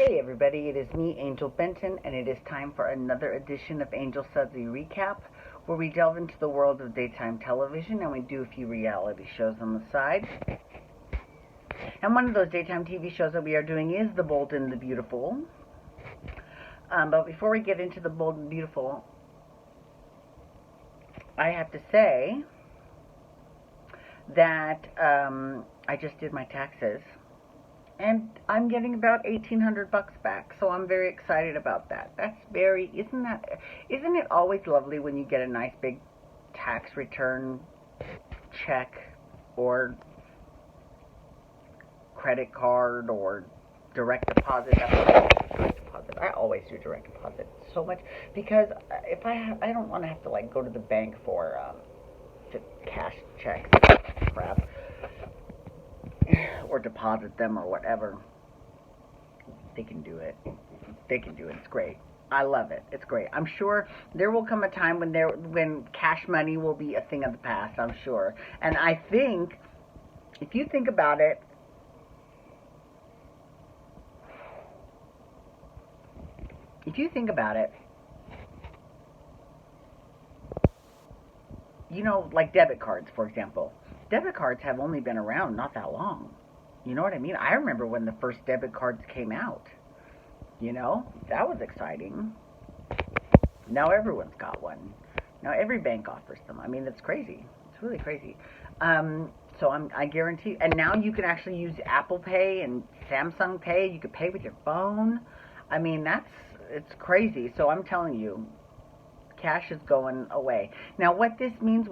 Hey everybody, it is me, Angel Benton, and it is time for another edition of Angel Sudsy Recap, where we delve into the world of daytime television and we do a few reality shows on the side. And one of those daytime TV shows that we are doing is The Bold and the Beautiful. But before we get into The Bold and Beautiful, I have to say that I just did my taxes. And I'm getting about $1,800 back, so I'm very excited about that. Isn't it always lovely when you get a nice big tax return check or credit card or direct deposit? I always do direct deposit so much because if I don't want to have to like go to the bank for cash checks, crap. Or deposit them or whatever. They can do it. It's great. I love it. It's great. I'm sure there will come a time when cash money will be a thing of the past, I'm sure. And I think, if you think about it, you know, like debit cards, for example. Debit cards have only been around not that long. You know what I mean? I remember when the first debit cards came out. You know, that was exciting. Now everyone's got one. Now every bank offers them. I mean, it's crazy. It's really crazy. So I guarantee. And now you can actually use Apple Pay and Samsung Pay. You can pay with your phone. I mean, it's crazy. So I'm telling you, cash is going away. Now, what this means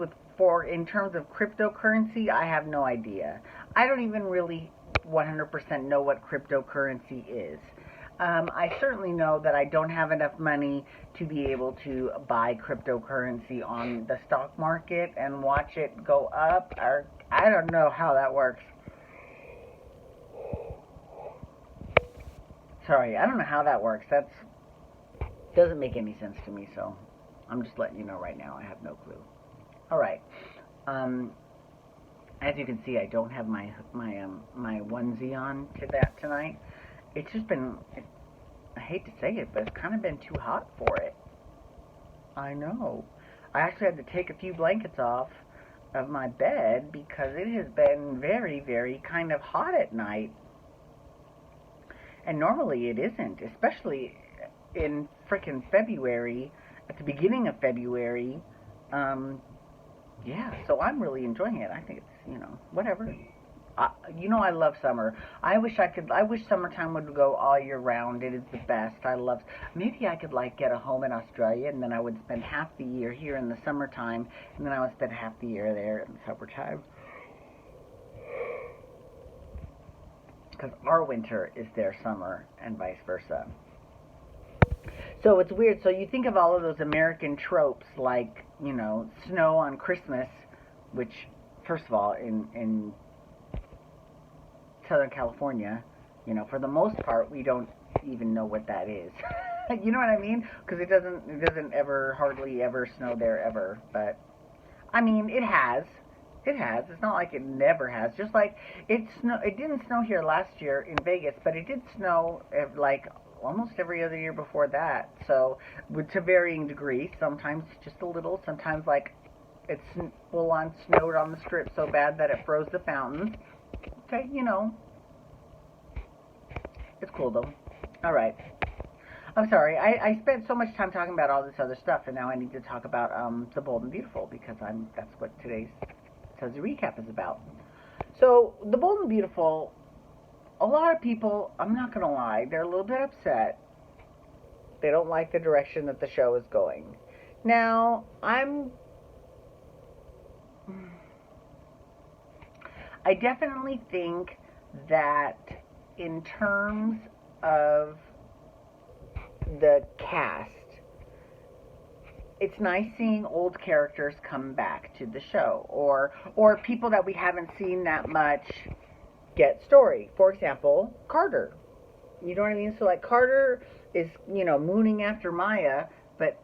in terms of cryptocurrency, I have no idea. I don't even really 100% know what cryptocurrency is. I certainly know that I don't have enough money to be able to buy cryptocurrency on the stock market and watch it go up. Or I don't know how that works. Sorry, I don't know how that works. That doesn't make any sense to me, so I'm just letting you know right now. I have no clue. All right. As you can see, I don't have my onesie on tonight. It's just been, I hate to say it, but it's kind of been too hot for it. I know. I actually had to take a few blankets off of my bed because it has been very, very kind of hot at night. And normally it isn't, especially in frickin' February, at the beginning of February. Yeah, so I'm really enjoying it. I think it's, whatever. I love summer. I wish summertime would go all year round. It is the best. Maybe I could like get a home in Australia and then I would spend half the year here in the summertime and then I would spend half the year there in the summertime. Because our winter is their summer and vice versa. So it's weird. So you think of all of those American tropes like, snow on Christmas, which, first of all, in Southern California, for the most part, we don't even know what that is. You know what I mean? Because it doesn't ever, hardly ever snow there ever. But, I mean, it has. It has. It's not like it never has. Just like it didn't snow here last year in Vegas, but it did snow like almost every other year before that. So, to varying degrees. Sometimes just a little. Sometimes like it's full on snowed on the strip so bad that it froze the fountains. Okay, it's cool though. All right. I'm sorry. I spent so much time talking about all this other stuff, and now I need to talk about The Bold and Beautiful because that's what today's Sudsy Recap is about. So, The Bold and Beautiful. A lot of people, I'm not going to lie, they're a little bit upset. They don't like the direction that the show is going. Now, I definitely think that in terms of the cast, it's nice seeing old characters come back to the show, or people that we haven't seen that much get story. For example, Carter. You know what I mean? So like Carter is, mooning after Maya, but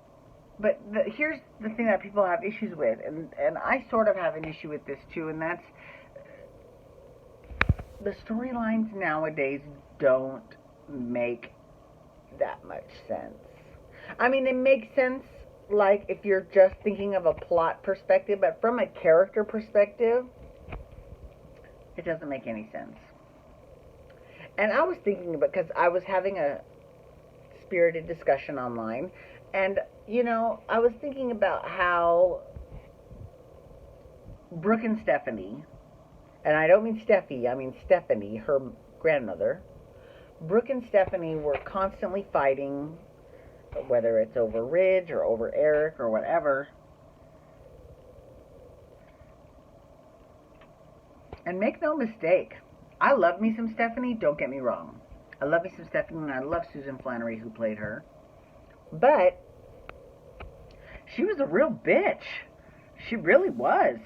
here's the thing that people have issues with, and I sort of have an issue with this too, and that's the storylines nowadays don't make that much sense. I mean, it makes sense, like, if you're just thinking of a plot perspective, but from a character perspective, it doesn't make any sense. And I was thinking, because I was having a spirited discussion online, and, you know, I was thinking about how Brooke and Stephanie, and I don't mean Steffi, I mean Stephanie, her grandmother, Brooke and Stephanie were constantly fighting, whether it's over Ridge or over Eric or whatever. And make no mistake, I love me some Stephanie, don't get me wrong. I love me some Stephanie, and I love Susan Flannery, who played her. But she was a real bitch. She really was.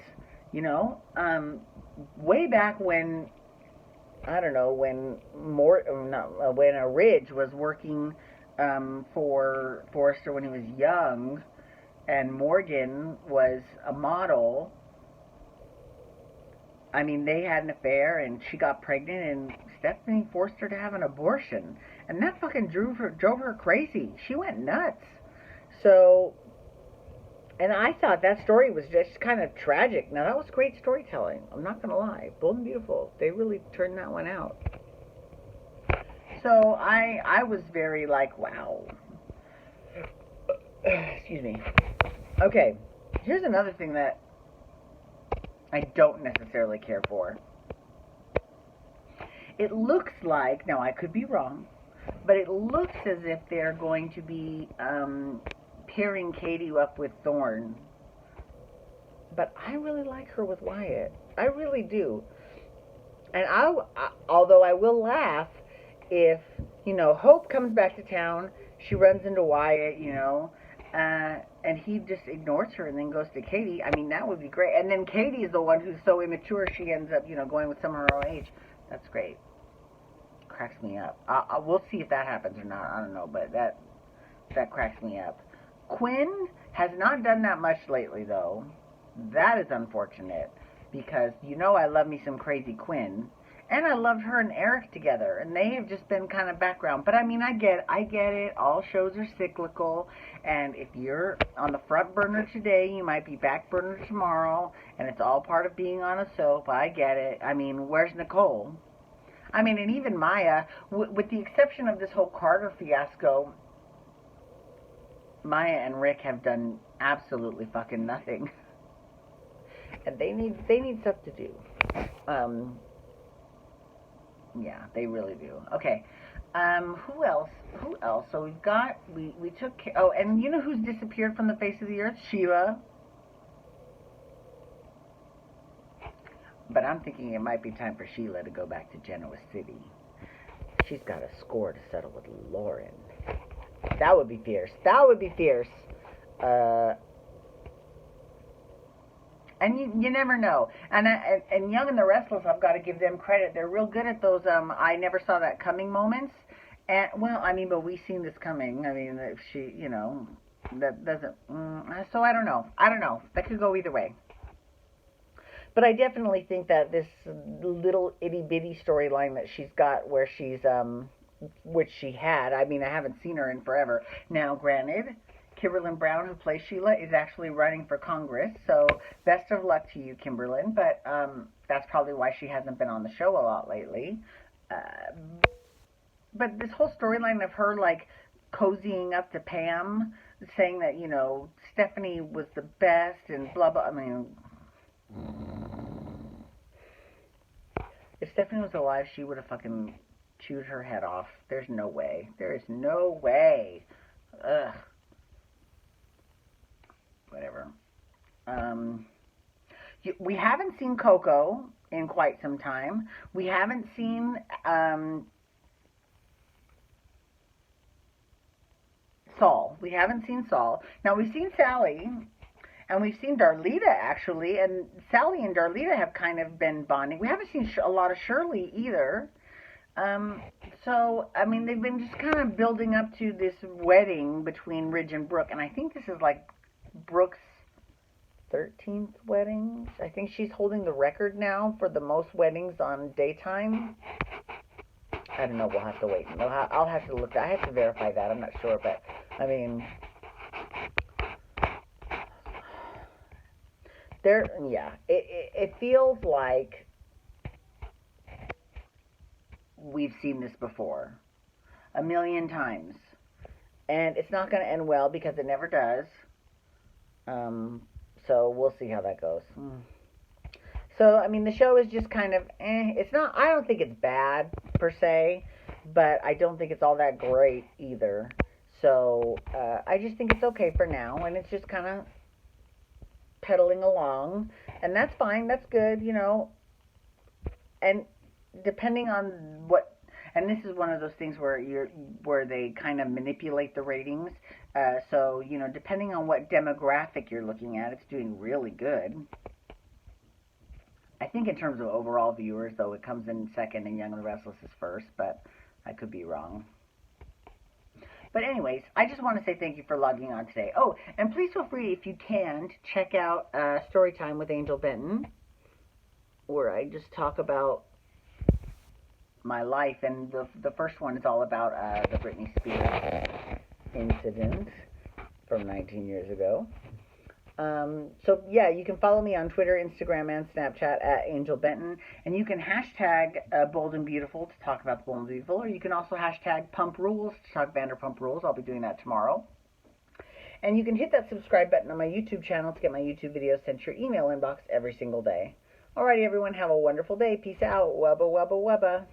You know, way back when, I don't know, when Ridge was working for Forrester when he was young, and Morgan was a model. I mean, they had an affair, and she got pregnant, and Stephanie forced her to have an abortion, and that fucking drove her crazy. She went nuts. So, and I thought that story was just kind of tragic. Now, that was great storytelling. I'm not gonna lie. Bold and Beautiful, they really turned that one out. So I was very like, wow. Excuse me. Okay, here's another thing that I don't necessarily care for. It looks like, now I could be wrong, but it looks as if they're going to be pairing Katie up with Thorne. But I really like her with Wyatt. I really do. And although I will laugh if, you know, Hope comes back to town, she runs into Wyatt, you know, and he just ignores her and then goes to Katie. I mean, that would be great. And then Katie is the one who's so immature, she ends up, you know, going with someone her own age. That's great. Cracks me up. We'll see if that happens or not. I don't know, but that cracks me up. Quinn has not done that much lately, though. That is unfortunate, because you know I love me some crazy Quinn. And I loved her and Eric together, and they have just been kind of background. But I mean, I get it. All shows are cyclical, and if you're on the front burner today, you might be back burner tomorrow, and it's all part of being on a soap. I get it. I mean, where's Nicole? I mean, and even Maya, with the exception of this whole Carter fiasco, Maya and Rick have done absolutely fucking nothing, and they need stuff to do. Yeah, they really do. Okay. Who else? So we took, and you know who's disappeared from the face of the earth? Sheila. But I'm thinking it might be time for Sheila to go back to Genoa City. She's got a score to settle with Lauren. That would be fierce. And you never know. And Young and the Restless, I've got to give them credit. They're real good at those I never saw that coming moments. And, well, I mean, but we've seen this coming. I mean, if she, you know, that doesn't, so I don't know. That could go either way. But I definitely think that this little itty-bitty storyline that she's got where she's, which she had, I mean, I haven't seen her in forever. Now, granted, Kimberlyn Brown, who plays Sheila, is actually running for Congress, so best of luck to you, Kimberlyn, but that's probably why she hasn't been on the show a lot lately. But this whole storyline of her, like, cozying up to Pam, saying that, you know, Stephanie was the best and blah, blah, I mean, if Stephanie was alive, she would have fucking chewed her head off. There's no way. There is no way. Ugh. Whatever. We haven't seen Coco in quite some time. We haven't seen Saul. We haven't seen Saul. Now, we've seen Sally, and we've seen Darlita, actually, and Sally and Darlita have kind of been bonding. We haven't seen a lot of Shirley, either. So, I mean, they've been just kind of building up to this wedding between Ridge and Brooke, and I think this is, like, Brooke's 13th wedding. I think she's holding the record now for the most weddings on daytime. I don't know. We'll have to wait. I'll have to look. I have to verify that. I'm not sure, but I mean, yeah. It feels like we've seen this before a million times, and it's not going to end well because it never does. So we'll see how that goes. So, I mean, the show is just kind of, it's not, I don't think it's bad, per se, but I don't think it's all that great, either. So, I just think it's okay for now, and it's just kind of pedaling along, and that's fine, that's good, you know, and depending on what, and this is one of those things where they kind of manipulate the ratings, so, you know, depending on what demographic you're looking at, it's doing really good. I think in terms of overall viewers, though, it comes in second and Young and the Restless is first, but I could be wrong. But anyways, I just want to say thank you for logging on today. Oh, and please feel free, if you can, to check out Storytime with Angel Benton, where I just talk about my life. And the first one is all about the Britney Spears incident from 19 years ago. So yeah, you can follow me on Twitter, Instagram, and Snapchat at Angel Benton, and you can hashtag Bold and Beautiful to talk about the Bold and Beautiful, or you can also hashtag Pump Rules to talk Vanderpump Rules. I'll be doing that tomorrow. And you can hit that subscribe button on my YouTube channel to get my YouTube videos sent to your email inbox every single day. Alrighty, everyone, have a wonderful day. Peace out. Wubba, wubba, wubba.